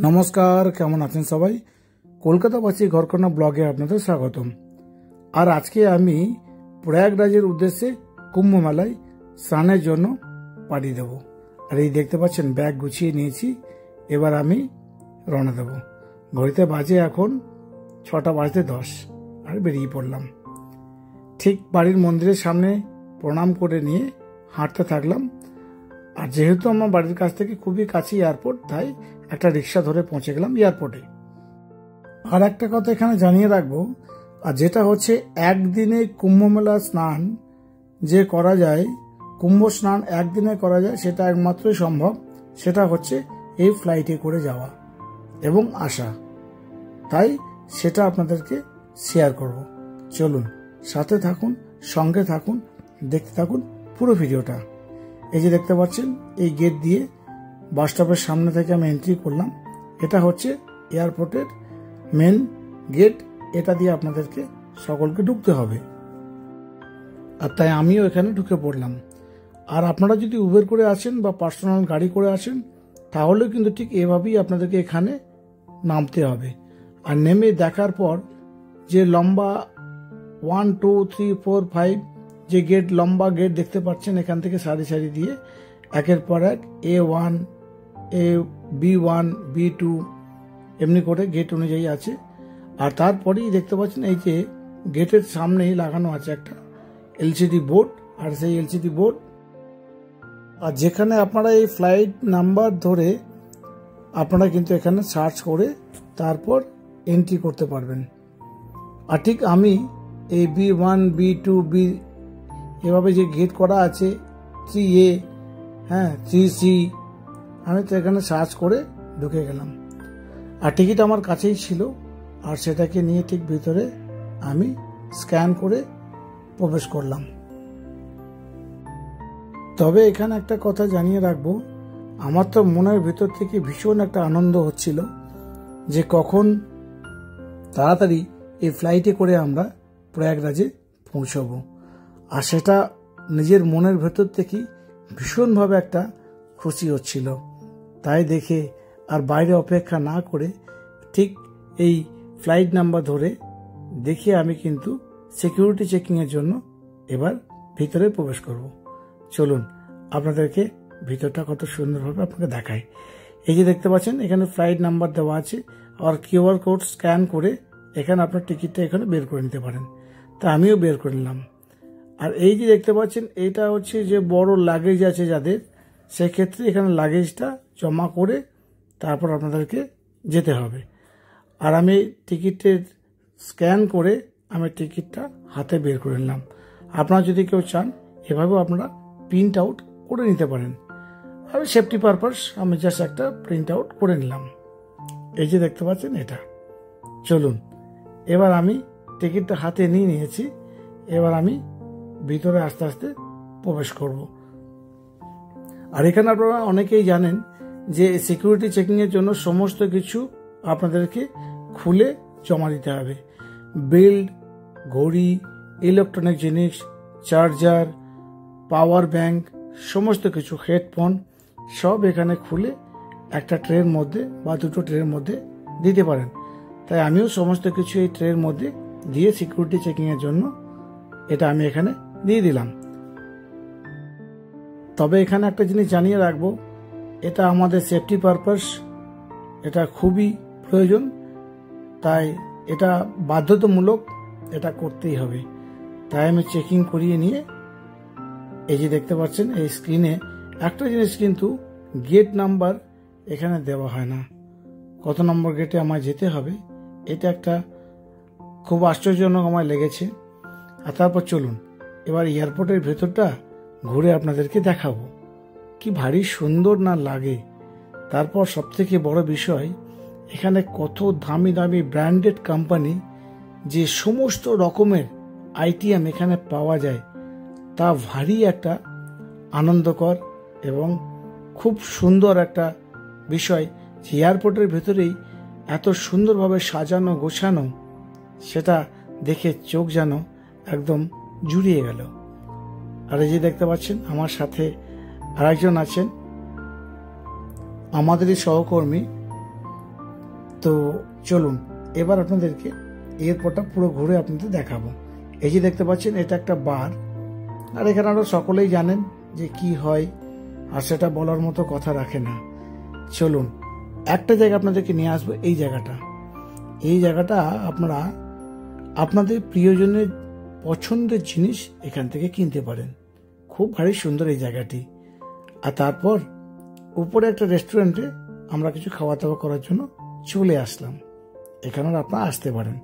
নমস্কার, কেমন আছেন সবাই? কলকাতাবাসী ঘরকন্যা ব্লগে আপনাদের স্বাগতম। আর আজকে আমি প্রয়াগরাজের উদ্দেশ্যে কুম্ভ মেলায় স্নানের জন্য পাড়ি দেব। আর এই দেখতে পাচ্ছেন ব্যাগ গুছিয়ে নিয়েছি, এবার আমি রওনা দেব। ঘড়িতে বাজে এখন 6:10 আর বেরিয়ে পড়লাম। ঠিক বাড়ির মন্দিরের সামনে প্রণাম করে নিয়ে হাঁটতে থাকলাম। আর যেহেতু আমার বাড়ির কাছ থেকে খুবই কাছে এয়ারপোর্ট, তাই একটা রিক্সা ধরে পৌঁছে গেলাম এয়ারপোর্টে। আর একটা কথা এখানে জানিয়ে রাখবো, আর যেটা হচ্ছে একদিনে কুম্ভ মেলা স্নান যে করা যায়, কুম্ভ স্নান একদিনে করা যায়, সেটা একমাত্রই সম্ভব, সেটা হচ্ছে এই ফ্লাইটে করে যাওয়া এবং আসা। তাই সেটা আপনাদেরকে শেয়ার করব। চলুন সাথে থাকুন, সঙ্গে থাকুন, দেখতে থাকুন পুরো ভিডিওটা। এই যে দেখতে পাচ্ছেন, এই গেট দিয়ে বাস স্টপের সামনে থেকে আমি এন্ট্রি করলাম। এটা হচ্ছে এয়ারপোর্টের মেন গেট, এটা দিয়ে আপনাদেরকে সকলকে ঢুকতে হবে। আর তাই আমিও এখানে ঢুকে পড়লাম। আর আপনারা যদি উবের করে আসেন বা পার্সোনাল গাড়ি করে আসেন, তাহলেও কিন্তু ঠিক এভাবেই আপনাদেরকে এখানে নামতে হবে। আর নেমে দেখার পর যে লম্বা 1, 2, 3, 4, 5 যে গেট, লম্বা গেট দেখতে পাচ্ছেন, এখান থেকে সারি সারি দিয়ে একের পর এক A1, B1, B2 এমনি করে গেট অনুযায়ী আছে। আর তারপরেই দেখতে পাচ্ছেন এই যে গেটের সামনেই লাগানো আছে একটা LCD বোর্ড। আর সেই LCD বোর্ড আর যেখানে আপনারা এই ফ্লাইট নাম্বার ধরে আপনারা কিন্তু এখানে সার্চ করে তারপর এন্ট্রি করতে পারবেন। আর ঠিক আমি এই B1, B2, B এভাবে যে গেট করা আছে 3A, 3C, আমি তো এখানে সার্চ করে ঢুকে গেলাম। আর টিকিট আমার কাছেই ছিল, আর সেটাকে নিয়ে ঠিক ভিতরে আমি স্ক্যান করে প্রবেশ করলাম। তবে এখানে একটা কথা জানিয়ে রাখবো, আমার তো মনের ভিতর থেকে ভীষণ একটা আনন্দ হচ্ছিল যে কখন তাড়াতাড়ি এই ফ্লাইটে করে আমরা প্রয়াগরাজে পৌঁছবো। আর সেটা নিজের মনের ভেতর থেকেই ভীষণভাবে একটা খুশি হচ্ছিল। তাই দেখে আর বাইরে অপেক্ষা না করে ঠিক এই ফ্লাইট নাম্বার ধরে দেখে আমি কিন্তু সিকিউরিটি চেকিংয়ের জন্য এবার ভিতরে প্রবেশ করব। চলুন আপনাদেরকে ভিতরটা কত সুন্দরভাবে আপনাকে দেখাই। এই যে দেখতে পাচ্ছেন, এখানে ফ্লাইট নাম্বার দেওয়া আছে, আর QR কোড স্ক্যান করে এখানে আপনার টিকিটটা এখানে বের করে নিতে পারেন। তা আমিও বের করে নিলাম। আর এই যে দেখতে পাচ্ছেন, এটা হচ্ছে যে বড় লাগেজ আছে যাদের, সেক্ষেত্রে এখানে লাগেজটা জমা করে তারপর আপনাদেরকে যেতে হবে। আর আমি টিকিটের স্ক্যান করে আমি টিকিটটা হাতে বের করে নিলাম। আপনারা যদি কেউ চান এভাবেও আপনারা প্রিন্ট আউট করে নিতে পারেন। আর সেফটি পারপাস আমি জাস্ট একটা প্রিন্ট আউট করে নিলাম। এই যে দেখতে পাচ্ছেন এটা। চলুন এবার আমি টিকিটটা হাতে নিয়ে নিয়েছি, এবার আমি ভিতরে আস্তে আস্তে প্রবেশ করব। আর এখানে আপনারা অনেকেই জানেন যে সিকিউরিটি চেকিংয়ের জন্য সমস্ত কিছু আপনাদেরকে খুলে জমা দিতে হবে। বেল্ট, ঘড়ি, ইলেকট্রনিক জিনিস, চার্জার, পাওয়ার ব্যাংক, সমস্ত কিছু, হেডফোন সব এখানে খুলে একটা ট্রের মধ্যে বা দুটো ট্রের মধ্যে দিতে পারেন। তাই আমিও সমস্ত কিছু এই ট্রের মধ্যে দিয়ে সিকিউরিটি চেকিংয়ের জন্য এটা আমি এখানে দিয়ে দিলাম। তবে এখানে একটা জিনিস জানিয়ে রাখবো, এটা আমাদের সেফটি পারপাস, এটা খুবই প্রয়োজন। তাই এটা বাধ্যতামূলক, এটা করতেই হবে। তাই আমি চেকিং করিয়ে নিয়ে এই যে দেখতে পাচ্ছেন এই স্ক্রিনে একটা জিনিস কিন্তু গেট নাম্বার এখানে দেওয়া হয় না, কত নম্বর গেটে আমায় যেতে হবে, এটা একটা খুব আশ্চর্যজনক আমার লেগেছে। আর তারপর চলুন এবার এয়ারপোর্টের ভেতরটা ঘুরে আপনাদেরকে দেখাবো, কি ভারী সুন্দর না লাগে। তারপর সবথেকে বড় বিষয়, এখানে কত দামি দামি ব্র্যান্ডেড কোম্পানি যে সমস্ত রকমের আইটেম এখানে পাওয়া যায়, তা ভারী একটা আনন্দকর এবং খুব সুন্দর একটা বিষয় যে এয়ারপোর্টের ভেতরেই এত সুন্দরভাবে সাজানো গোছানো, সেটা দেখে চোখ যেন একদম জুড়িয়ে গেল। আর এই যে দেখতে পাচ্ছেন আমার সাথে আরেকজন আছেন, আমাদেরই সহকর্মী, তো চলুন এবার আপনাদেরকে এয়ারপোর্টটা পুরো ঘুরে আপনাদের দেখাবো। এই যে দেখতে পাচ্ছেন এটা একটা বার, আর এখানে আরো সকলেই জানেন যে কি হয়, আর সেটা বলার মতো কথা রাখে না। চলুন একটা জায়গা আপনাদেরকে নিয়ে আসবো। এই জায়গাটা আপনারা আপনাদের প্রিয়জনের পছন্দের জিনিস এখান থেকে কিনতে পারেন। খুব ভারী সুন্দর এই জায়গাটি। আর তারপর উপরে একটা রেস্টুরেন্টে আমরা কিছু খাওয়া দাওয়া করার জন্য চলে আসলাম। এখানে আপনারা আসতে পারেন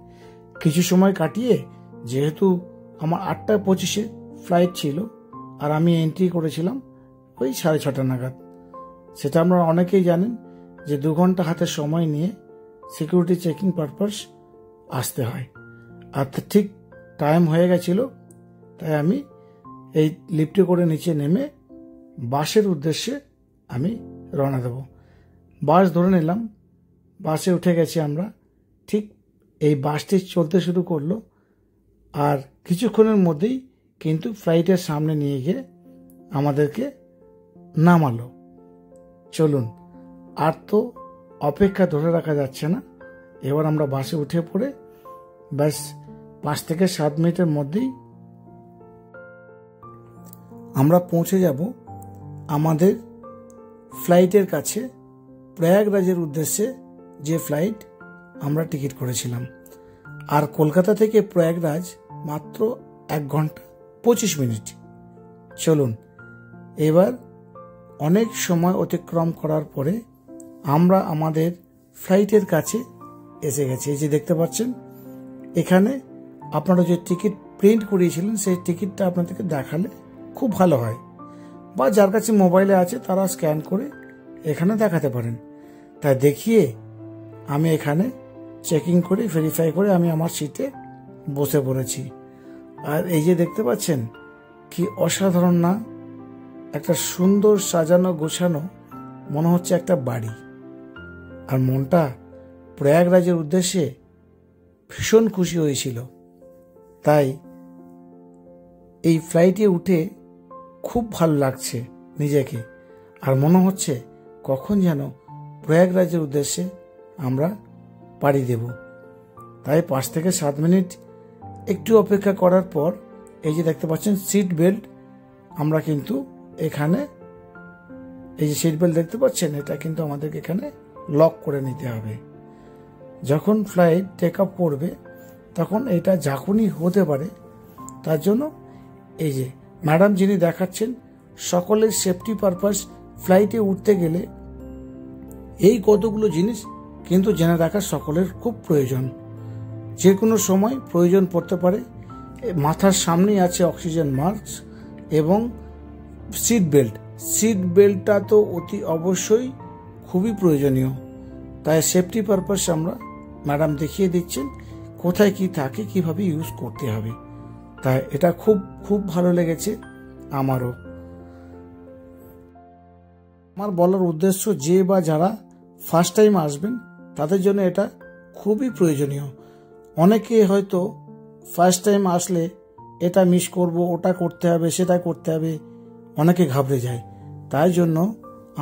কিছু সময় কাটিয়ে। যেহেতু আমার 8:25 ফ্লাইট ছিল, আর আমি এন্ট্রি করেছিলাম ওই 6:30 নাগাদ। সেটা আপনারা অনেকেই জানেন যে 2 ঘন্টা হাতে সময় নিয়ে সিকিউরিটি চেকিং পারপাস আসতে হয়। আর ঠিক টাইম হয়ে গেছিল, তাই আমি এই লিফটে করে নিচে নেমে বাসের উদ্দেশ্যে আমি রওনা দেব। বাস ধরে নিলাম, বাসে উঠে গেছি আমরা। ঠিক এই বাসটি চলতে শুরু করলো, আর কিছুক্ষণের মধ্যেই কিন্তু ফ্লাইটের সামনে নিয়ে গিয়ে আমাদেরকে নামালো। চলুন আর তো অপেক্ষা ধরে রাখা যাচ্ছে না। এবার আমরা বাসে উঠে পড়ে ব্যাস 5 থেকে 7 মিনিটের মধ্যেই আমরা পৌঁছে যাব আমাদের ফ্লাইটের কাছে, প্রয়াগরাজের উদ্দেশ্যে যে ফ্লাইট আমরা টিকিট করেছিলাম। আর কলকাতা থেকে প্রয়াগরাজ মাত্র 1 ঘন্টা 25 মিনিট। চলুন এবার অনেক সময় অতিক্রম করার পরে আমরা আমাদের ফ্লাইটের কাছে এসে গেছি। এই যে দেখতে পাচ্ছেন, এখানে আপনারা যে টিকিট প্রিন্ট করিয়েছিলেন সেই টিকিটটা আপনাদেরকে দেখালে খুব ভালো হয়, বা যার কাছে মোবাইলে আছে তারা স্ক্যান করে এখানে দেখাতে পারেন। তাই দেখিয়ে আমি এখানে চেকিং করে ভেরিফাই করে আমি আমার সিটে বসে পড়েছি। আর এই যে দেখতে পাচ্ছেন কি অসাধারণ না, একটা সুন্দর সাজানো গোছানো, মনে হচ্ছে একটা বাড়ি। আর মনটা প্রয়াগরাজের উদ্দেশ্যে ভীষণ খুশি হয়েছিল। তাই এই ফ্লাইটে উঠে খুব ভালো লাগছে নিজেকে, আর মনে হচ্ছে কখন যেন প্রয়াগরাজের উদ্দেশ্যে আমরা পাড়ি দেব। তাই 5 থেকে 7 মিনিট একটু অপেক্ষা করার পর এই যে দেখতে পাচ্ছেন সিট বেল্ট, আমরা কিন্তু এখানে এই যে সিট বেল্ট দেখতে পাচ্ছেন, এটা কিন্তু আমাদেরকে এখানে লক করে নিতে হবে। যখন ফ্লাইট টেক আপ করবে তখন এটা ঝাঁকুনি হতে পারে, তার জন্য এই যে ম্যাডাম যিনি দেখাচ্ছেন, সকলের সেফটি পারপাস ফ্লাইটে উঠতে গেলে এই কতগুলো জিনিস কিন্তু জেনে রাখা সকলের খুব প্রয়োজন। যে কোনো সময় প্রয়োজন পড়তে পারে। মাথার সামনেই আছে অক্সিজেন মাস্ক এবং সিট বেল্ট। সিট বেল্টটা তো অতি অবশ্যই খুবই প্রয়োজনীয়। তাই সেফটি পারপাস আমরা ম্যাডাম দেখিয়ে দিচ্ছেন কোথায় কি থাকে, কিভাবে ইউজ করতে হবে। তাই এটা খুব খুব ভালো লেগেছে আমারও। আমার বলার উদ্দেশ্য, যে বা যারা ফার্স্ট টাইম আসবেন তাদের জন্য এটা খুবই প্রয়োজনীয়। অনেকে হয়তো ফার্স্ট টাইম আসলে এটা মিস করব, ওটা করতে হবে, সেটা করতে হবে, অনেকে ঘাবড়ে যায়। তাই জন্য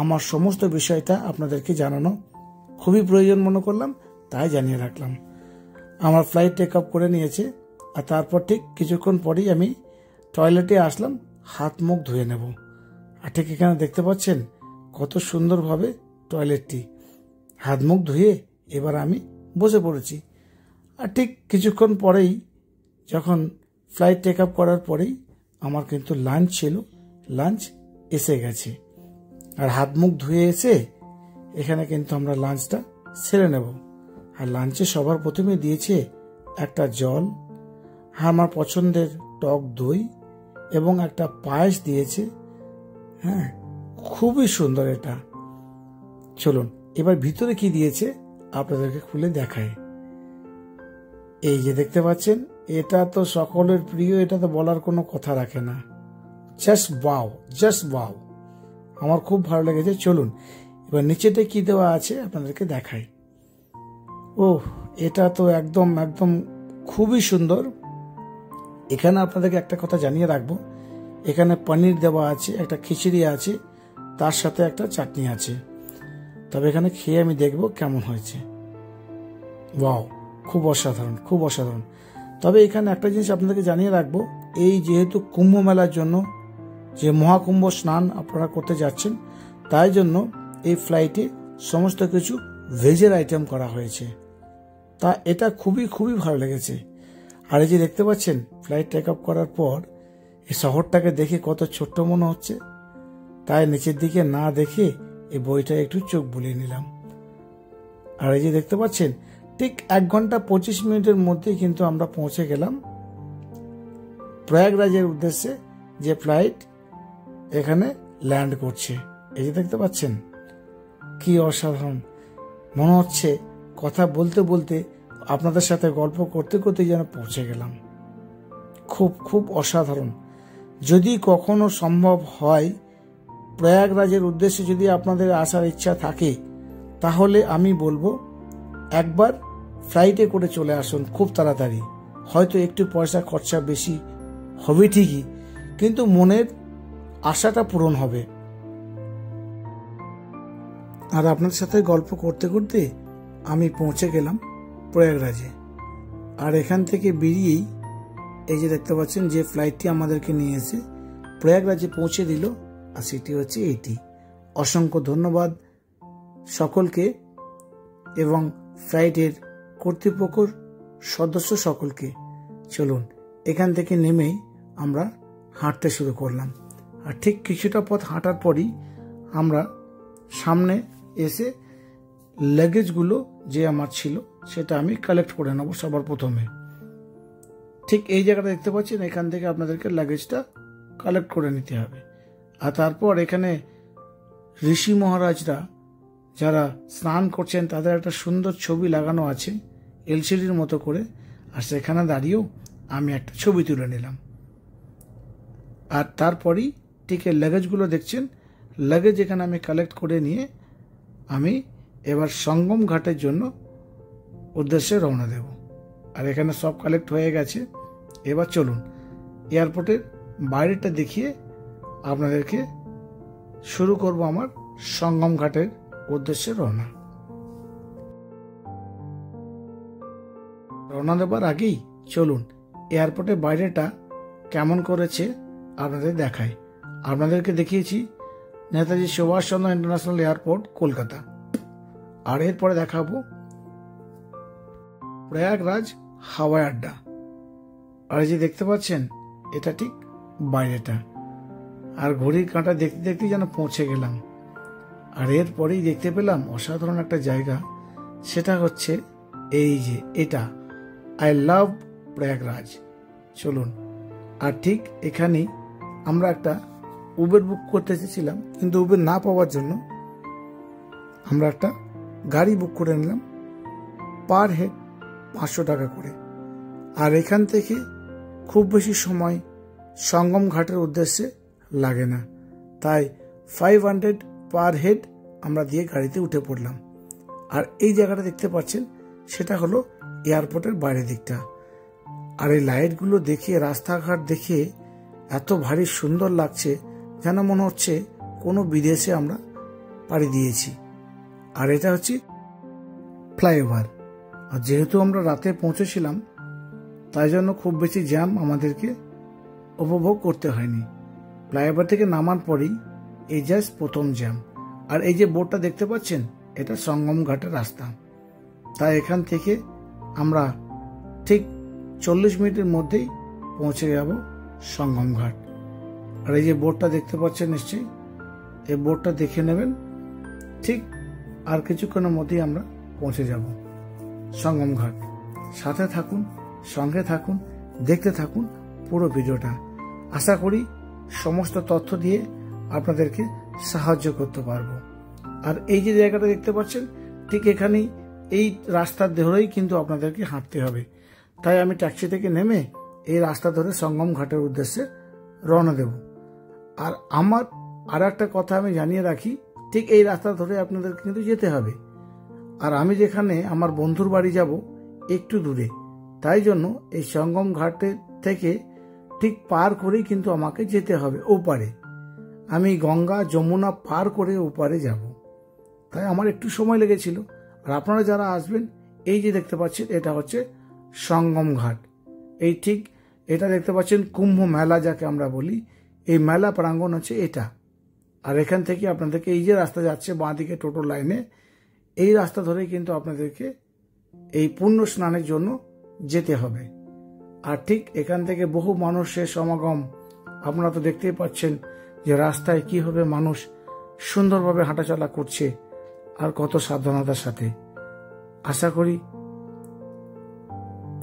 আমার সমস্ত বিষয়টা আপনাদেরকে জানানো খুবই প্রয়োজন মনে করলাম, তাই জানিয়ে রাখলাম। আমার ফ্লাইট টেক আপ করে নিয়েছে, আর তারপর ঠিক কিছুক্ষণ পরেই আমি টয়লেটে আসলাম হাত মুখ ধুয়ে নেব। আর ঠিক এখানে দেখতে পাচ্ছেন কত সুন্দরভাবে টয়লেটটি। হাত মুখ ধুয়ে এবার আমি বসে পড়েছি। আর ঠিক কিছুক্ষণ পরেই যখন ফ্লাইট টেক আপ করার পরেই আমার কিন্তু লাঞ্চ ছিল, লাঞ্চ এসে গেছে। আর হাত মুখ ধুয়ে এসে এখানে কিন্তু আমরা লাঞ্চটা সেরে নেব। আর লাঞ্চে সবার প্রথমে দিয়েছে একটা জল, আমার পছন্দের টক দই এবং একটা পায়েস দিয়েছে। হ্যাঁ, খুবই সুন্দর এটা। চলুন এবার ভিতরে কি দিয়েছে আপনাদেরকে খুলে দেখায়। এই যে দেখতে পাচ্ছেন, এটা তো সকলের প্রিয়, এটা তো বলার কোনো কথা রাখে না। জাস্ট ওয়াও, জাস্ট ওয়াও, আমার খুব ভালো লেগেছে। চলুন এবার নিচেতে কি দেওয়া আছে আপনাদেরকে দেখাই। ও, এটা তো একদম একদম খুবই সুন্দর। এখানে আপনাদেরকে একটা কথা জানিয়ে রাখবো, এখানে পনির দেওয়া আছে, একটা খিচুড়ি আছে, তার সাথে একটা চাটনি আছে। তবে এখানে খেয়ে আমি দেখব কেমন হয়েছে। ওয়াও, খুব অসাধারণ, খুব অসাধারণ। তবে এখানে একটা জিনিস আপনাদেরকে জানিয়ে রাখবো, এই যেহেতু কুম্ভ মেলার জন্য যে মহাকুম্ভ স্নান আপনারা করতে যাচ্ছেন, তাই জন্য এই ফ্লাইটে সমস্ত কিছু ভেজের আইটেম করা হয়েছে। তা এটা খুবই খুবই ভালো লেগেছে। আর এই যে দেখতে পাচ্ছেন ফ্লাইট টেক অফ করার পর এই শহরটাকে দেখে কত ছোট্ট মনে হচ্ছে, তাই নিচের দিকে না দেখে এই বইটা একটু চোখ বুলিয়ে নিলাম। আর এই যে দেখতে পাচ্ছেন ঠিক 1 ঘন্টা 25 মিনিটের মধ্যে কিন্তু আমরা পৌঁছে গেলাম প্রয়াগরাজের উদ্দেশ্যে, যে ফ্লাইট এখানে ল্যান্ড করছে। এই যে দেখতে পাচ্ছেন কি অসাধারণ, মনে হচ্ছে কথা বলতে বলতে আপনাদের সাথে গল্প করতে করতে যেন পৌঁছে গেলাম। খুব খুব অসাধারণ। যদি কখনো সম্ভব হয় প্রয়াগরাজের উদ্দেশ্যে যদি আপনাদের আসার ইচ্ছা থাকে, তাহলে আমি বলবো একবার ফ্লাইটে করে চলে আসুন খুব তাড়াতাড়ি। হয়তো একটু পয়সা খরচা বেশি হবে ঠিকই, কিন্তু মনের আশাটা পূরণ হবে। আর আপনাদের সাথে গল্প করতে করতে আমি পৌঁছে গেলাম প্রয়াগরাজে। আর এখান থেকে বেরিয়েই এই যে দেখতে পাচ্ছেন যে ফ্লাইটটি আমাদেরকে নিয়ে এসে প্রয়াগরাজে পৌঁছে দিল, আর সেটি হচ্ছে এটি। অসংখ্য ধন্যবাদ সকলকে এবং ফ্লাইটের কর্তৃপক্ষ সদস্য সকলকে। চলুন এখান থেকে নেমেই আমরা হাঁটতে শুরু করলাম। আর ঠিক কিছুটা পথ হাঁটার পরই আমরা সামনে এসে লাগেজগুলো যে আমার ছিল সেটা আমি কালেক্ট করে নেব সবার প্রথমে। ঠিক এই জায়গাটা দেখতে পাচ্ছেন, এখান থেকে আপনাদেরকে লাগেজটা কালেক্ট করে নিতে হবে। আর তারপর এখানে ঋষি মহারাজরা যারা স্নান করছেন তাদের একটা সুন্দর ছবি লাগানো আছে এলসিডির মতো করে, আর সেখানে দাঁড়িয়েও আমি একটা ছবি তুলে নিলাম। আর তারপরই ঠিক এই লাগেজগুলো দেখছেন, লাগেজ এখানে আমি কালেক্ট করে নিয়ে আমি এবার সঙ্গম ঘাটের জন্য উদ্দেশ্যে রওনা দেব। আর এখানে সব কালেক্ট হয়ে গেছে। এবার চলুন এয়ারপোর্টের বাইরেটা দেখিয়ে আপনাদেরকে শুরু করব আমার সঙ্গম ঘাটের উদ্দেশ্যে রওনা দেবার আগেই চলুন এয়ারপোর্টের বাইরেটা কেমন করেছে আপনাদের দেখাই। আপনাদেরকে দেখিয়েছি নেতাজি সুভাষচন্দ্র ইন্টারন্যাশনাল এয়ারপোর্ট কলকাতা, আর এরপরে দেখাবো প্রয়াগরাজ হাওয়াই আড্ডা। আর এই যে দেখতে পাচ্ছেন এটা ঠিক বাইরেটা। আর ঘড়ির কাঁটা দেখতে দেখতে যেন পৌঁছে গেলাম। আর এরপরেই দেখতে পেলাম অসাধারণ একটা জায়গা, সেটা হচ্ছে এই যে এটা আই লাভ প্রয়াগরাজ। চলুন, আর ঠিক এখানেই আমরা একটা উবের বুক করতে চেয়েছিলাম, কিন্তু উবের না পাওয়ার জন্য আমরা একটা গাড়ি বুক করে নিলাম পার হেড 500 টাকা করে। আর এখান থেকে খুব বেশি সময় সঙ্গম ঘাটের উদ্দেশ্যে লাগে না, তাই 500 পার হেড আমরা দিয়ে গাড়িতে উঠে পড়লাম। আর এই জায়গাটা দেখতে পাচ্ছেন সেটা হলো এয়ারপোর্টের বাইরের দিকটা। আর এই লাইটগুলো দেখে, রাস্তাঘাট দেখে এত ভারী সুন্দর লাগছে, যেন মনে হচ্ছে কোনো বিদেশে আমরা পাড়ি দিয়েছি। আর এটা হচ্ছে ফ্লাইওভার। আর যেহেতু আমরা রাতে পৌঁছেছিলাম, তাই জন্য খুব বেশি জ্যাম আমাদেরকে উপভোগ করতে হয়নি। ফ্লাইওভার থেকে নামার পরেই এই জাস্ট প্রথম জ্যাম। আর এই যে বোর্ডটা দেখতে পাচ্ছেন, এটা সঙ্গম ঘাটের রাস্তা। তাই এখান থেকে আমরা ঠিক 40 মিনিটের মধ্যেই পৌঁছে যাব সঙ্গম ঘাট। আর এই যে বোর্ডটা দেখতে পাচ্ছেন নিশ্চয়ই, এই বোর্ডটা দেখে নেবেন। ঠিক আর কিছুক্ষণের মধ্যেই আমরা পৌঁছে যাব সঙ্গম ঘাট। সাথে থাকুন, সঙ্গে থাকুন, দেখতে থাকুন পুরো ভিডিওটা। আশা করি সমস্ত তথ্য দিয়ে আপনাদেরকে সাহায্য করতে পারবো। আর এই যে জায়গাটা দেখতে পাচ্ছেন, ঠিক এখানেই এই রাস্তার ধরেই কিন্তু আপনাদেরকে হাঁটতে হবে। তাই আমি ট্যাক্সি থেকে নেমে এই রাস্তা ধরে সঙ্গম ঘাটের উদ্দেশ্যে রওনা দেব। আর আমার আর একটা কথা আমি জানিয়ে রাখি, ঠিক এই রাস্তা ধরে আপনাদেরকে কিন্তু যেতে হবে। আর আমি যেখানে আমার বন্ধুর বাড়ি যাব একটু দূরে, তাই জন্য এই সঙ্গম ঘাটের থেকে ঠিক পার করেই কিন্তু আমাকে যেতে হবে ওপারে। আমি গঙ্গা যমুনা পার করে ওপারে যাব, তাই আমার একটু সময় লেগেছিল। আর আপনারা যারা আসবেন এই যে দেখতে পাচ্ছেন এটা হচ্ছে সঙ্গম ঘাট। এই ঠিক এটা দেখতে পাচ্ছেন কুম্ভ মেলা যাকে আমরা বলি, এই মেলা প্রাঙ্গণ হচ্ছে এটা। আর এখান থেকে আপনাদেরকে এই যে রাস্তা যাচ্ছে বাঁ দিকে টোটো লাইনে, এই রাস্তা ধরে কিন্তু আপনাদেরকে এই পুণ্য স্নানের জন্য যেতে হবে। আর ঠিক এখান থেকে বহু মানুষের সমাগম, আপনারা তো দেখতেই পাচ্ছেন যে রাস্তায় কিভাবে মানুষ সুন্দরভাবে হাঁটাচলা করছে আর কত সাবধানতার সাথে। আশা করি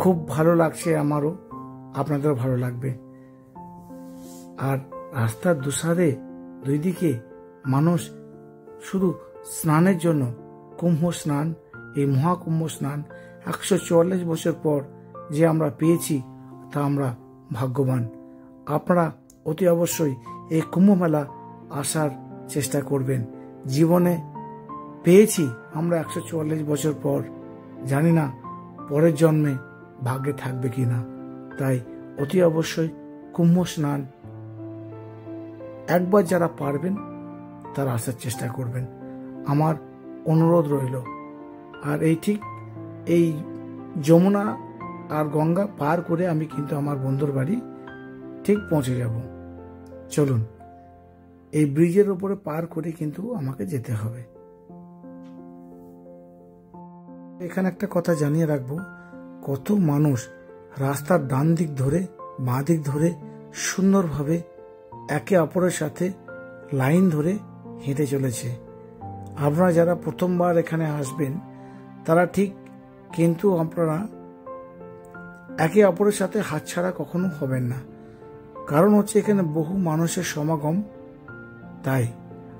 খুব ভালো লাগছে আমারও, আপনাদেরও ভালো লাগবে। আর রাস্তার দুসারে দুই দিকে মানুষ শুধু স্নানের জন্য, কুম্ভ স্নান, এই মহাকুম্ভ স্নান 144 বছর পর যে আমরা পেয়েছি তা আমরা ভাগ্যবান। আপনারা অতি অবশ্যই এই কুম্ভ মেলা আসার চেষ্টা করবেন। জীবনে পেয়েছি আমরা 144 বছর পর, জানি না পরের জন্মে ভাগ্যে থাকবে কিনা। তাই অতি অবশ্যই কুম্ভ স্নান একবার যারা পারবেন তারা আসার চেষ্টা করবেন, আমার অনুরোধ রইল। আর এই ঠিক এই যমুনা আর গঙ্গা পার করে আমি কিন্তু আমার বন্ধুর বাড়ি ঠিক পৌঁছে যাব। চলুন, এই ব্রিজের উপরে পার করে কিন্তু আমাকে যেতে হবে। এখানে একটা কথা জানিয়ে রাখবো, কত মানুষ রাস্তার ডান দিক ধরে বাঁ দিক ধরে সুন্দরভাবে একে অপরের সাথে লাইন ধরে হেঁটে চলেছে। আপনারা যারা প্রথমবার এখানে আসবেন তারা ঠিক কিন্তু আপনারা একে অপরের সাথে হাতছাড়া কখনো হবেন না, কারণ হচ্ছে এখানে বহু মানুষের সমাগম। তাই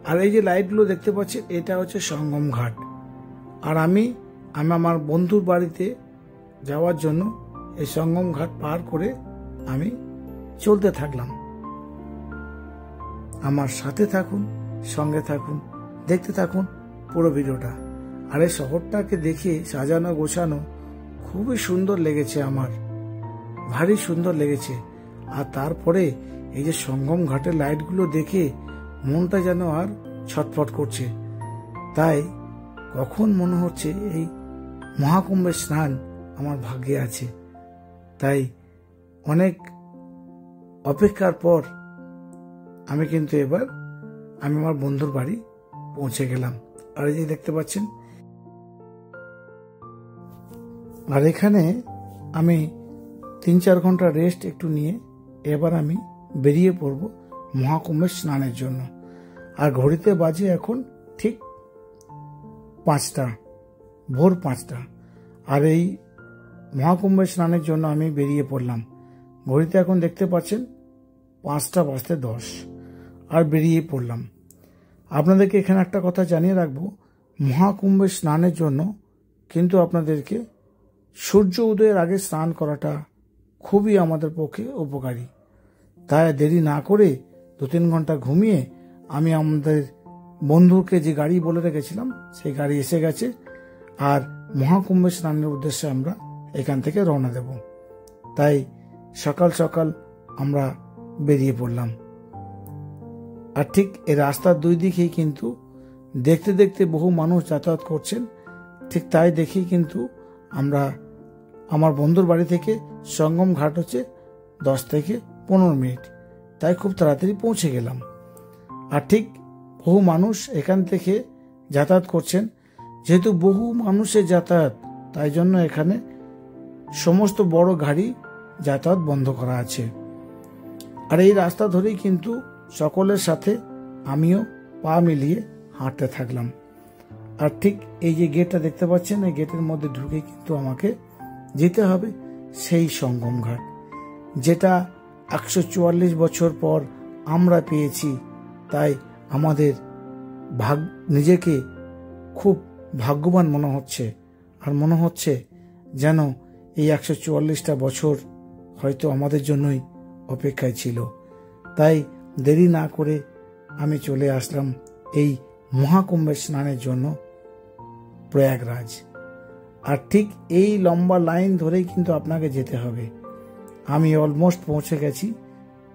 আর এই যে লাইটগুলো দেখতে পাচ্ছেন এটা হচ্ছে সঙ্গম ঘাট। আর আমি আমার বন্ধুর বাড়িতে যাওয়ার জন্য এই সঙ্গম ঘাট পার করে আমি চলতে থাকলাম। আমার সাথে থাকুন, সঙ্গে থাকুন, দেখতে থাকুন পুরো ভিডিওটা। আর এই শহরটাকে দেখে সাজানো গোছানো খুবই সুন্দর লেগেছে, আমার ভারী সুন্দর লেগেছে। আর তারপরে এই যে সঙ্গম ঘাটের লাইটগুলো দেখে মনটা যেন আর ছটফট করছে। তাই কখন মনে হচ্ছে এই মহাকুম্ভের স্নান আমার ভাগ্যে আছে। তাই অনেক অপেক্ষার পর আমি কিন্তু এবার আমার বন্ধুর বাড়ি পৌঁছে গেলাম। আর এই যে দেখতে পাচ্ছেন, আর এখানে আমি 3-4 ঘন্টা রেস্ট একটু নিয়ে এবার আমি বেরিয়ে পড়ব মহাকুম্ভের স্নানের জন্য। আর ঘড়িতে বাজে এখন ঠিক 5টা, ভোর 5টা। আর এই মহাকুম্ভের স্নানের জন্য আমি বেরিয়ে পড়লাম। ঘড়িতে এখন দেখতে পাচ্ছেন 5:10 আর বেরিয়ে পড়লাম। আপনাদেরকে এখানে একটা কথা জানিয়ে রাখবো, মহাকুম্ভের স্নানের জন্য কিন্তু আপনাদেরকে সূর্য উদয়ের আগে স্নান করাটা খুবই আমাদের পক্ষে উপকারী। তাই দেরি না করে 2-3 ঘন্টা ঘুমিয়ে আমি আমাদের বন্ধুকে যে গাড়ি বলে রেখেছিলাম সেই গাড়ি এসে গেছে। আর মহাকুম্ভের স্নানের উদ্দেশ্যে আমরা এখান থেকে রওনা দেব। তাই সকাল সকাল আমরা বেরিয়ে পড়লাম। আর ঠিক এই রাস্তার দুই দিকেই কিন্তু দেখতে দেখতে বহু মানুষ যাতায়াত করছেন। ঠিক তাই দেখেই কিন্তু আমরা আমার বন্ধুর বাড়ি থেকে সঙ্গম ঘাট হচ্ছে 10 থেকে 15 মিনিট, তাই খুব তাড়াতাড়ি পৌঁছে গেলাম। আর ঠিক বহু মানুষ এখান থেকে যাতায়াত করছেন। যেহেতু বহু মানুষের যাতায়াত, তাই জন্য এখানে সমস্ত বড় গাড়ি যাতায়াত বন্ধ করা আছে। আর এই রাস্তা ধরেই কিন্তু সকলের সাথে আমিও পা মিলিয়ে হাঁটতে থাকলাম। আর ঠিক এই যে গেটটা দেখতে পাচ্ছেন, এই গেটের মধ্যে ঢুকে কিন্তু আমাকে যেতে হবে সেই সঙ্গম ঘাট, যেটা 144 বছর পর আমরা পেয়েছি। তাই আমাদের নিজেকে খুব ভাগ্যবান মনে হচ্ছে। আর মনে হচ্ছে যেন এই 144টা বছর হয়তো আমাদের জন্যই অপেক্ষায় ছিল। তাই দেরি না করে আমি চলে আসলাম এই মহাকুম্ভের স্নানের জন্য প্রয়াগরাজ। আর ঠিক এই লম্বা লাইন ধরেই কিন্তু আপনাকে যেতে হবে। আমি অলমোস্ট পৌঁছে গেছি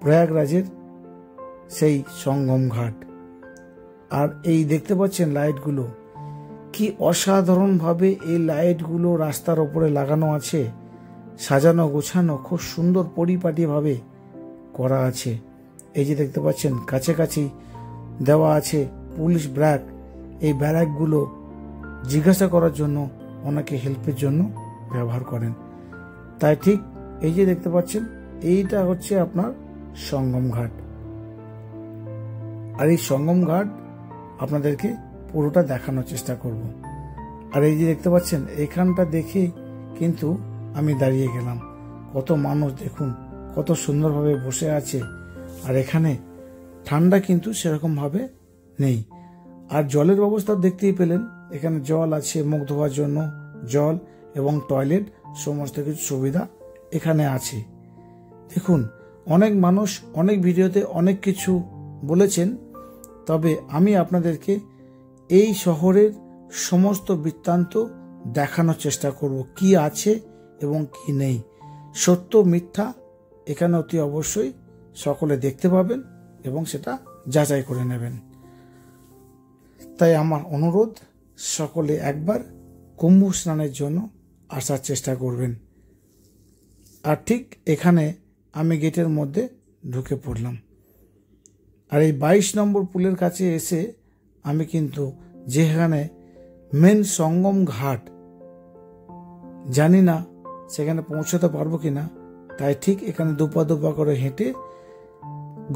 প্রয়াগরাজের সেই সঙ্গম ঘাট। আর এই দেখতে পাচ্ছেন লাইটগুলো, কি অসাধারণভাবে এই লাইটগুলো রাস্তার ওপরে লাগানো আছে, সাজানো গোছানো খুব সুন্দর পরিপাটিভাবে করা আছে। এই যে দেখতে পাচ্ছেন কাছে দেওয়া আছে পুলিশ ব্যারাক। এই ব্যারাকগুলো জিজ্ঞাসা করার জন্য, ওনাকে হেল্পের জন্য ব্যবহার করেন। তাই ঠিক এই যে দেখতে পাচ্ছেন এইটা হচ্ছে আপনার সঙ্গম ঘাট। আর এই সঙ্গম ঘাট আপনাদেরকে পুরোটা দেখানোর চেষ্টা করব। আর এই যে দেখতে পাচ্ছেন এখানটা দেখে কিন্তু আমি দাঁড়িয়ে গেলাম। কত মানুষ দেখুন কত সুন্দরভাবে বসে আছে। আর এখানে ঠান্ডা কিন্তু সেরকম ভাবে নেই। আর জলের ব্যবস্থা দেখতেই পেলেন, এখানে জল আছে, মুখ ধোয়ার জন্য জল এবং টয়লেট সমস্ত কিছু সুবিধা এখানে আছে। দেখুন অনেক মানুষ অনেক ভিডিওতে অনেক কিছু বলেছেন, তবে আমি আপনাদেরকে এই শহরের সমস্ত বৃত্তান্ত দেখানোর চেষ্টা করব, কি আছে এবং কি নেই। সত্য মিথ্যা এখানে অতি অবশ্যই সকলে দেখতে পাবেন এবং সেটা যাচাই করে নেবেন। তাই আমার অনুরোধ, সকলে একবার কুম্ভ স্নানের জন্য আসার চেষ্টা করবেন। আর ঠিক এখানে আমি গেটের মধ্যে ঢুকে পড়লাম। আর এই 22 নম্বর পুলের কাছে এসে আমি কিন্তু যেখানে মেন সঙ্গম ঘাট, জানি না সেখানে পৌঁছতে পারবো কিনা, তাই ঠিক এখানে দুপা করে হেঁটে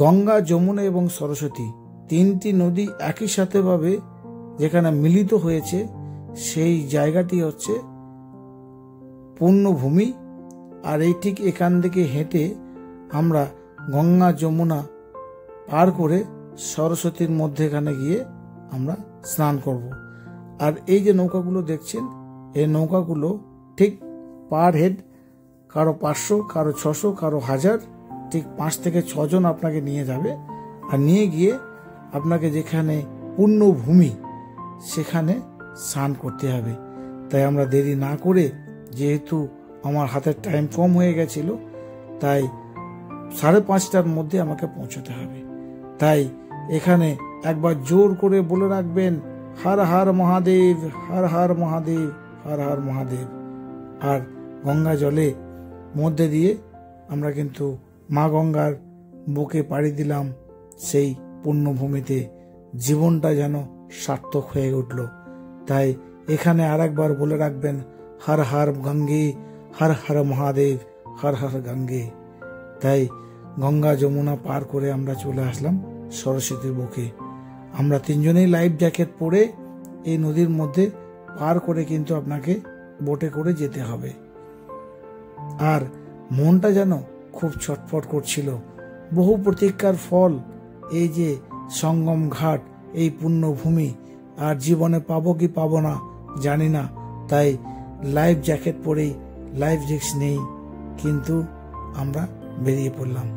গঙ্গা, যমুনা এবং সরস্বতী তিনটি নদী একই সাথে ভাবে যেখানে মিলিত হয়েছে, সেই জায়গাটি হচ্ছে পুণ্যভূমি। আর এই ঠিক এখান থেকে হেঁটে আমরা গঙ্গা যমুনা পার করে সরস্বতীর মধ্যেখানে গিয়ে আমরা স্নান করব। আর এই যে নৌকাগুলো দেখছেন, এই নৌকাগুলো ঠিক পার হেড কারো 500, কারো 600, কারো 1000, ঠিক 5 থেকে 6 জন আপনাকে নিয়ে যাবে। আর নিয়ে গিয়ে আপনাকে যেখানে পুণ্যভূমি সেখানে স্নান করতে হবে। তাই আমরা দেরি না করে, যেহেতু আমার হাতের টাইম কম হয়ে গেছিল, তাই 5:30টার মধ্যে আমাকে পৌঁছতে হবে। তাই এখানে একবার জোর করে বলে রাখবেন, হর হর মহাদেব, হর হর মহাদেব, হর হর মহাদেব। আর গঙ্গা জলে মধ্যে দিয়ে আমরা কিন্তু মা গঙ্গার বুকে পাড়ি দিলাম। সেই পুণ্যভূমিতে জীবনটা যেন সার্থক হয়ে উঠল। তাই এখানে আরেকবার বলে রাখবেন, হর হর গঙ্গে, হর হর মহাদেব, হর হর গঙ্গে। তাই গঙ্গা যমুনা পার করে আমরা চলে আসলাম সরস্বতীর বুকে। আমরা 3 জনেই লাইফ জ্যাকেট পরে এই নদীর মধ্যে পার করে কিন্তু আপনাকে বোটে করে যেতে হবে। আর মনটা যেন খুব ছটফট করছিল। বহু প্রতীক্ষার ফল এই যে সঙ্গম ঘাট, এই পুণ্যভূমি। আর জীবনে পাবো কি পাবো না জানি না, তাই লাইফ জ্যাকেট পরেই, লাইফ রিস্ক নেই, কিন্তু আমরা বেরিয়ে পড়লাম।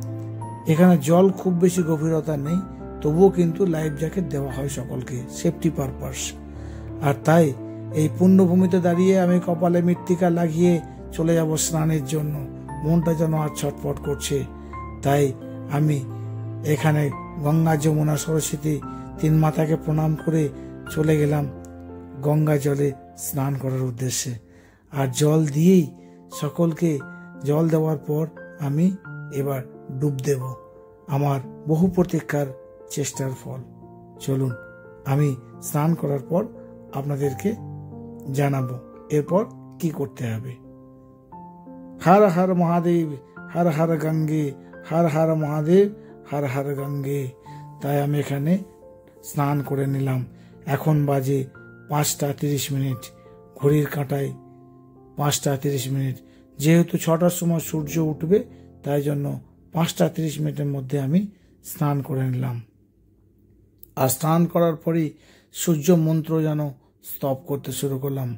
এখানে জল খুব বেশি গভীরতা নেই, তবুও কিন্তু লাইফ জ্যাকেট দেওয়া হয় সকলকে, সেফটি পারপাস। আর তাই এই পুণ্যভূমিতে দাঁড়িয়ে আমি কপালে মৃত্তিকা লাগিয়ে চলে যাব স্নানের জন্য। মনটা যেন আর ছটফট করছে। তাই আমি এখানে গঙ্গা যমুনা সরস্বতী 3 মাতাকে প্রণাম করে চলে গেলাম গঙ্গা জলে স্নান করার উদ্দেশ্যে। আর জল দিয়েই সকলকে জল দেওয়ার পর আমি এবার ডুব দেব, আমার বহু প্রতীক্ষার চেষ্টার ফল। চলুন আমি স্নান করার পর আপনাদেরকে জানাবো এরপর কি করতে হবে। হর হর মহাদেব, হর হর গঙ্গে, হর হর মহাদেব, হর হর গঙ্গে। তাই আমি এখানে স্নান করে নিলাম। এখন বাজে 5:30, ঘড়ির কাঁটায় 5:30। যেহেতু 6টার সময় সূর্য উঠবে, তাই জন্য 5:30 মধ্যে আমি স্নান করে নিলাম। আর স্নান করার পরই সূর্য মন্ত্র যেন স্তব করতে শুরু করলাম।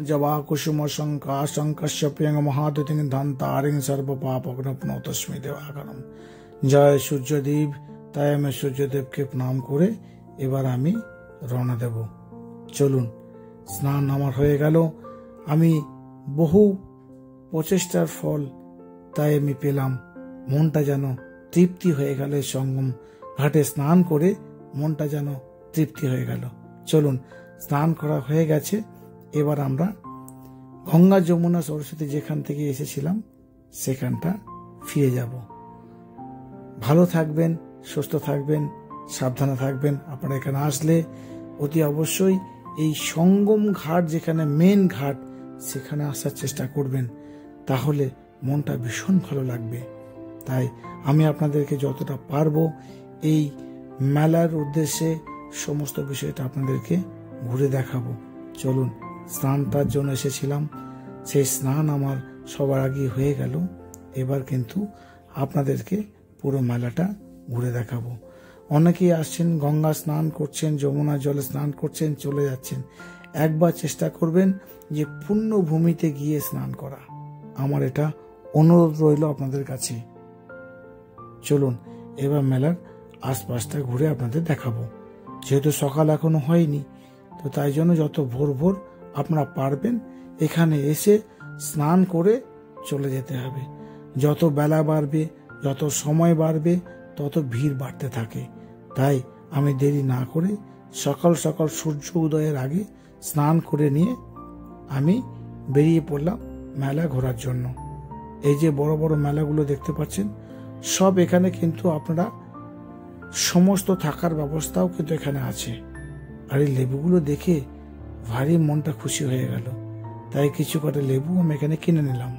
জবা কুসুম শঙ্কা শঙ্কস্য প্রিয়ং মহাদুতিং ধন্তারিং সর্ব পাপগ্নপ্ন তস্মি দেবাকরম। জয় সূর্যদেব। তাই আমি সূর্যদেবকে প্রণাম করে এবার আমি রওনা দেব। চলুন, স্নান আমার হয়ে গেল। আমি বহু প্রচেষ্টার ফল তাই আমি পেলাম। মনটা যেন তৃপ্তি হয়ে গেল। সঙ্গম ঘাটে স্নান করে মনটা যেন তৃপ্তি হয়ে গেল। চলুন স্নান করা হয়ে গেছে। এবার আমরা গঙ্গা যমুনা সরস্বতী যেখান থেকে এসেছিলাম সেখানটা ফিরে যাব। ভালো থাকবেন, সুস্থ থাকবেন, সাবধানে থাকবেন। আপনারা এখানে আসলে অতি অবশ্যই এই সঙ্গম ঘাট, যেখানে মেন ঘাট, সেখানে আসার চেষ্টা করবেন, তাহলে মনটা ভীষণ ভালো লাগবে। তাই আমি আপনাদেরকে যতটা পারবো এই মেলার উদ্দেশ্যে সমস্ত বিষয়টা আপনাদেরকে ঘুরে দেখাবো। চলুন, স্নানটার জন্য এসেছিলাম, সেই স্নান আমার সবার আগে হয়ে গেল। এবার কিন্তু আপনাদেরকে পুরো মেলাটা ঘুরে দেখাবো। অনেকেই আসছেন, গঙ্গা স্নান করছেন, যমুনা জলে স্নান করছেন, চলে যাচ্ছেন। একবার চেষ্টা করবেন যে পুণ্যভূমিতে গিয়ে স্নান করা। আমার এটা অনুরোধ রইল আপনাদের কাছে। চলুন এবার মেলার আশপাশটা ঘুরে আপনাদের দেখাবো। যেহেতু সকাল এখনো হয়নি, তো তাই জন্য যত ভোর ভোর আপনারা পারবেন এখানে এসে স্নান করে চলে যেতে হবে। যত বেলা বাড়বে, যত সময় বাড়বে, তত ভিড় বাড়তে থাকে। তাই আমি দেরি না করে সকাল সকাল সূর্য উদয়ের আগে স্নান করে নিয়ে আমি বেরিয়ে পড়লাম মেলা ঘোরার জন্য। এই যে বড় বড় মেলাগুলো দেখতে পাচ্ছেন, সব এখানে কিন্তু আপনারা সমস্ত থাকার ব্যবস্থাও কিন্তু এখানে আছে। আর এই লেবুগুলো দেখে ভারী মনটা খুশি হয়ে গেল, তাই কিছু কটা লেবু আমি এখানে কিনে নিলাম।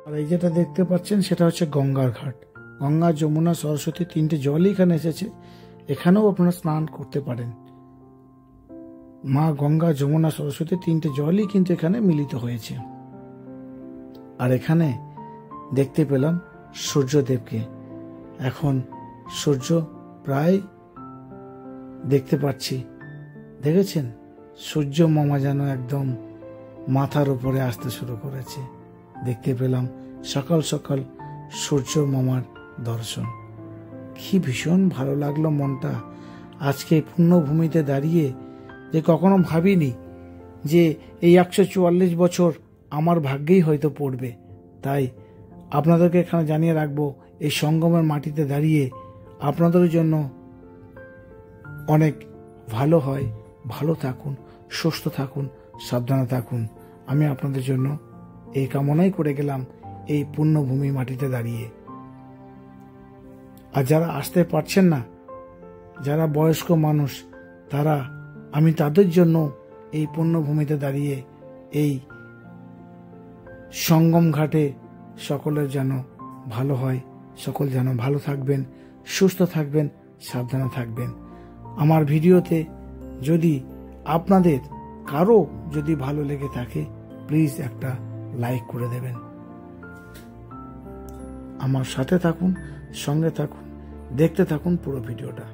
আর এই যেটা দেখতে পাচ্ছেন সেটা হচ্ছে গঙ্গার ঘাট। গঙ্গা, যমুনা, সরস্বতী তিনটে জলই এখানে এসেছে। এখানেও আপনারা স্নান করতে পারেন। মা গঙ্গা, যমুনা, সরস্বতী তিনটে জলই কিন্তু এখানে মিলিত হয়েছে। আর এখানে দেখতে পেলাম সূর্যদেবকে। এখন সূর্য প্রায় দেখতে পাচ্ছি, দেখেছেন সূর্য মামা যেন একদম মাথার উপরে আসতে শুরু করেছে। দেখতে পেলাম সকাল সকাল সূর্য মামার দর্শন। কি ভীষণ ভালো লাগলো মনটা আজকে পুণ্যভূমিতে দাঁড়িয়ে, যে কখনো ভাবিনি যে এই 144 বছর আমার ভাগ্যেই হয়তো পড়বে। তাই আপনাদেরকে এখানে জানিয়ে রাখবো, এই সঙ্গমের মাটিতে দাঁড়িয়ে আপনাদের জন্য অনেক ভালো হয়। ভালো থাকুন, সুস্থ থাকুন, সাবধানে থাকুন। আমি আপনাদের জন্য এই কামনাই করে গেলাম এই পুণ্যভূমি মাটিতে দাঁড়িয়ে। আর যারা আসতে পারছেন না, যারা বয়স্ক মানুষ, আমি তাদের জন্য এই পুণ্যভূমিতে দাঁড়িয়ে এই সঙ্গম ঘাটে সকলের যেন ভালো হয়, সকল যেন ভালো থাকবেন, সুস্থ থাকবেন, সাবধানে থাকবেন। আমার ভিডিওতে যদি আপনাদের কারো যদি ভালো লেগে থাকে, প্লিজ একটা লাইক করে দেবেন। আমার সাথে থাকুন, সঙ্গে থাকুন, দেখতে থাকুন পুরো ভিডিওটা।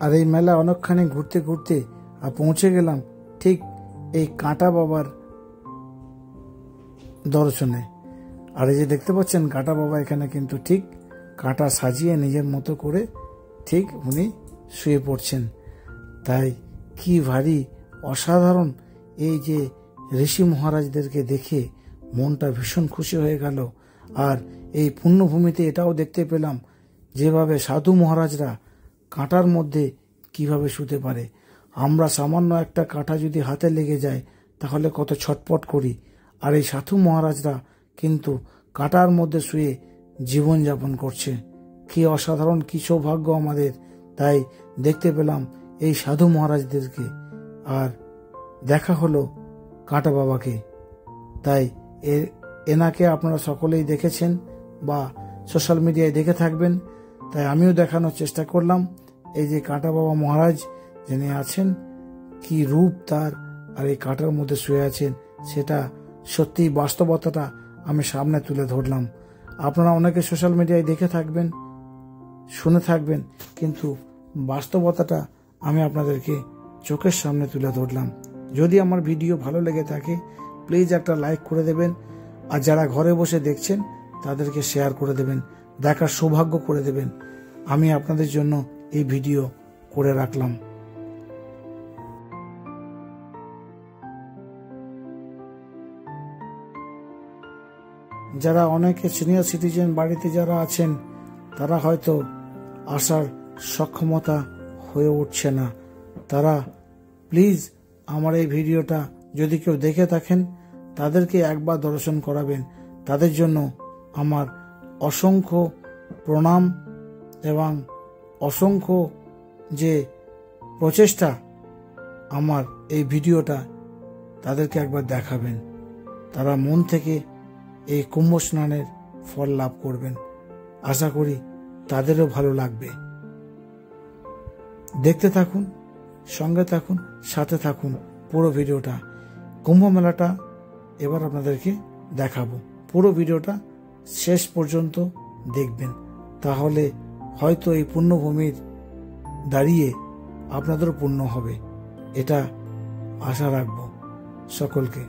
আর এই মেলা অনেকখানি ঘুরতে ঘুরতে আর পৌঁছে গেলাম ঠিক এই কাঁটা বাবার দর্শনে। আর এই যে দেখতে পাচ্ছেন কাঁটা বাবা এখানে কিন্তু ঠিক কাঁটা সাজিয়ে নিজের মতো করে ঠিক উনি শুয়ে পড়ছেন। তাই কি ভারী অসাধারণ! এই যে ঋষি মহারাজদেরকে দেখে মনটা ভীষণ খুশি হয়ে গেল। আর এই পুণ্যভূমিতে এটাও দেখতে পেলাম যেভাবে সাধু মহারাজরা কাঁটার মধ্যে কিভাবে শুতে পারে। আমরা সামান্য একটা কাঁটা যদি হাতে লেগে যায় তাহলে কত ছটপট করি, আর এই সাধু মহারাজরা কিন্তু কাঁটার মধ্যে শুয়ে জীবনযাপন করছে। কি অসাধারণ, কি সৌভাগ্য আমাদের! তাই দেখতে পেলাম এই সাধু মহারাজদেরকে, আর দেখা হলো কাঁটা বাবাকে। তাই এনাকে আপনারা সকলেই দেখেছেন বা সোশ্যাল মিডিয়ায় দেখে থাকবেন। তাই আমিও দেখানোর চেষ্টা করলাম এই যে কাঁটা বাবা মহারাজ যিনি আছেন, কি রূপ তার, আর এই কাঁটার মধ্যে শুয়ে আছেন, সেটা সত্যি বাস্তবতাটা আমি সামনে তুলে ধরলাম। আপনারা অনেকে সোশ্যাল মিডিয়ায় দেখে থাকবেন, শুনে থাকবেন, কিন্তু বাস্তবতাটা আমি আপনাদেরকে চোখের সামনে তুলে ধরলাম। যদি আমার ভিডিও ভালো লেগে থাকে প্লিজ একটা লাইক করে দেবেন, আর যারা ঘরে বসে দেখছেন তাদেরকে শেয়ার করে দেবেন, দেখার সৌভাগ্য করে দেবেন। আমি আপনাদের জন্য এই ভিডিও করে রাখলাম। যারা অনেকে সিনিয়র সিটিজেন বাড়িতে যারা আছেন তারা হয়তো আসার সক্ষমতা হয়ে উঠছে না, তারা প্লিজ আমার এই ভিডিওটা যদি কেউ দেখে থাকেন তাদেরকে একবার দর্শন করাবেন। তাদের জন্য আমার অসংখ্য প্রণাম এবং অসংখ্য যে প্রচেষ্টা, আমার এই ভিডিওটা তাদেরকে একবার দেখাবেন। তারা মন থেকে এই কুম্ভ স্নানের ফল লাভ করবেন। আশা করি তাদেরও ভালো লাগবে। দেখতে থাকুন, সঙ্গে থাকুন, সাথে থাকুন পুরো ভিডিওটা। কুম্ভ মেলাটা এবার আপনাদেরকে দেখাবো, পুরো ভিডিওটা শেষ পর্যন্ত দেখবেন, তাহলে হয়তো এই পুণ্যভূমির দাঁড়িয়ে আপনাদেরও পুণ্য হবে, এটা আশা রাখবো সকলকে।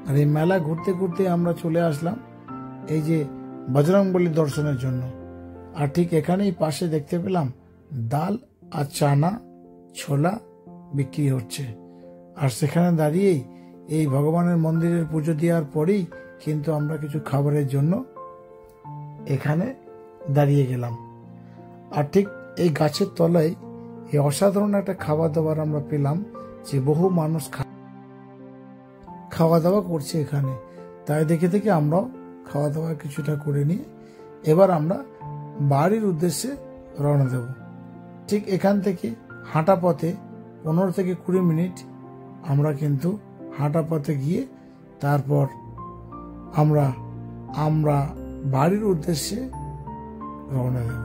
আর এই মেলা ঘুরতে ঘুরতে আমরা চলে আসলাম এই যে বজরংবলী দর্শনের জন্য। আর ঠিক এখানেই পাশে দেখতে পেলাম ডাল আর চানা ছোলা বিক্রি হচ্ছে, আর সেখানে দাঁড়িয়েই এই ভগবানের মন্দিরের পুজো দেওয়ার পরেই কিন্তু আমরা কিছু খাবারের জন্য এখানে দাঁড়িয়ে গেলাম। আর ঠিক এই গাছের তলায় এই অসাধারণ একটা খাবার দাবার আমরা পেলাম, যে বহু মানুষ খাওয়া দাওয়া করছে এখানে। তাই দেখে দেখে আমরাও খাওয়া দাওয়া কিছুটা করে নিয়ে এবার আমরা বাড়ির উদ্দেশ্যে রওনা দেব। ঠিক এখান থেকে হাঁটা পথে 15 থেকে 20 মিনিট আমরা কিন্তু হাঁটা পথে গিয়ে তারপর আমরা বাড়ির উদ্দেশ্যে রওনা দেব।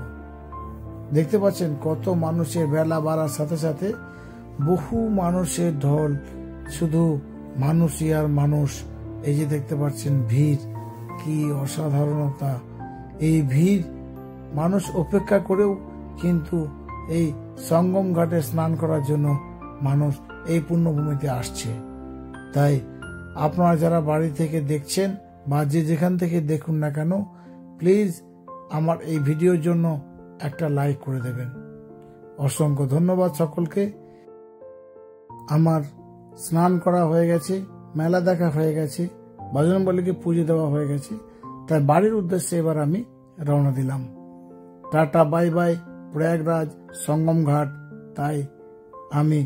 দেখতে পাচ্ছেন কত মানুষের, বেলা বাড়ার সাথে সাথে বহু মানুষের ঢল, শুধু মানুষই আর মানুষ। এই যে দেখতে পাচ্ছেন ভিড়, কি অসাধারণতা! এই ভিড় মানুষ অপেক্ষা করেও কিন্তু এই সঙ্গম ঘাটে স্নান করার জন্য মানুষ এই পুণ্যভূমিতে আসছে। তাই আপনারা যারা বাড়ি থেকে দেখছেন বা যে যেখান থেকে দেখুন না কেন, প্লিজ আমার এই ভিডিওর জন্য একটা লাইক করে দেবেন। অসংখ্য ধন্যবাদ সকলকে। আমার স্নান করা হয়ে গেছে, মেলা দেখা হয়ে গেছে, বজরংবলীকে পুজো দেওয়া হয়ে গেছে। তাই বাড়ির উদ্দেশ্যে এবার আমি রওনা দিলাম। টাটা বাই বাই প্রয়াগরাজ সঙ্গম ঘাট। তাই আমি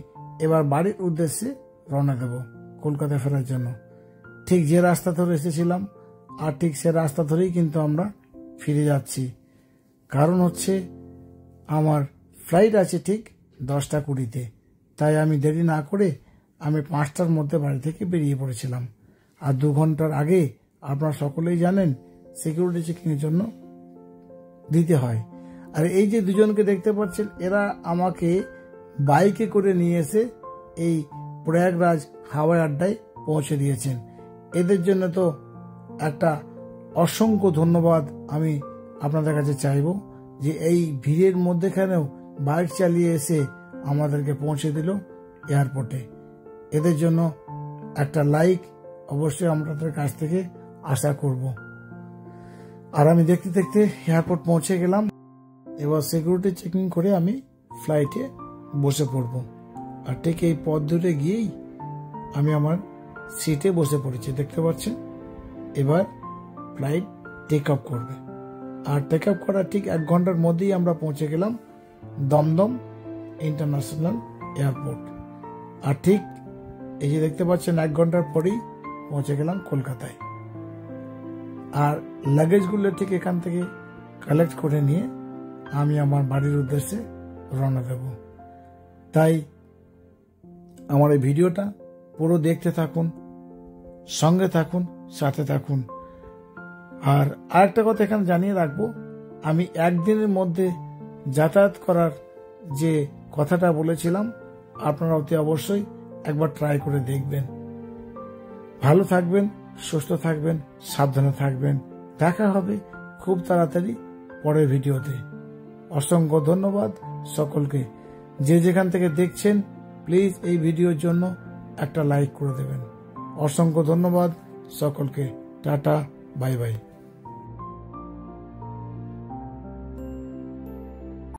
এবার বাড়ির উদ্দেশ্যে রওনা দেব কলকাতা ফেরার জন্য। ঠিক যে রাস্তা ধরে এসেছিলাম আর ঠিক সে রাস্তা ধরেই কিন্তু আমরা ফিরে যাচ্ছি। কারণ হচ্ছে আমার ফ্লাইট আছে ঠিক 10টা 20-তে। তাই আমি দেরি না করে আমি 5টার মধ্যে বাড়ি থেকে বেরিয়ে পড়েছিলাম। আর 2 ঘন্টার আগে আপনারা সকলেই জানেন সিকিউরিটি চেকিংয়ের জন্য দিতে হয়। আর এই যে দুজনকে দেখতে পাচ্ছেন, এরা আমাকে বাইকে করে নিয়ে এসে এই প্রয়াগরাজ হাওয়াই আড্ডায় পৌঁছে দিয়েছেন। এদের জন্য তো একটা অসংখ্য ধন্যবাদ আমি আপনাদের কাছে চাইব, যে এই ভিড়ের মধ্যেখানেও বাইক চালিয়ে এসে আমাদেরকে পৌঁছে দিল এয়ারপোর্টে। এদের জন্য একটা লাইক অবশ্যই আপনাদের কাছ থেকে আশা করব। আর আমি দেখতে দেখতে এয়ারপোর্ট পৌঁছে গেলাম। এবার সিকিউরিটি চেকিং করে আমি ফ্লাইটে বসে পড়ব। আর ঠিক এই পথ ধরে গিয়েই আমি আমার সিটে বসে পড়েছি, দেখতে পাচ্ছেন। এবার ফ্লাইট টেক অফ করবে। আর টেক অফ করার ঠিক 1 ঘন্টার মধ্যেই আমরা পৌঁছে গেলাম দমদম ইন্টারন্যাশনাল এয়ারপোর্ট। আর ঠিক এই যে দেখতে পাচ্ছেন 1 ঘন্টার পরেই পৌঁছে গেলাম কলকাতায়। আর লাগেজগুলো ঠিক এখান থেকে কালেক্ট করে নিয়ে আমি আমার বাড়ির উদ্দেশ্যে রওনা দেব। তাই আমার এই ভিডিওটা পুরো দেখতে থাকুন, সঙ্গে থাকুন, সাথে থাকুন। আর আরেকটা কথা এখানে জানিয়ে রাখবো, আমি একদিনের মধ্যে যাতায়াত করার যে কথাটা বলেছিলাম, আপনারা অতি অবশ্যই একবার ট্রাই করে দেখবেন। ভালো থাকবেন, সুস্থ থাকবেন, সাবধানে থাকবেন। দেখা হবে খুব তাড়াতাড়ি পরের ভিডিওতে। অসংখ্য ধন্যবাদ সকলকে। যে যেখান থেকে দেখছেন প্লিজ এই ভিডিওর জন্য একটা লাইক করে দেবেন। অসংখ্য ধন্যবাদ সকলকে। Tata bye bye.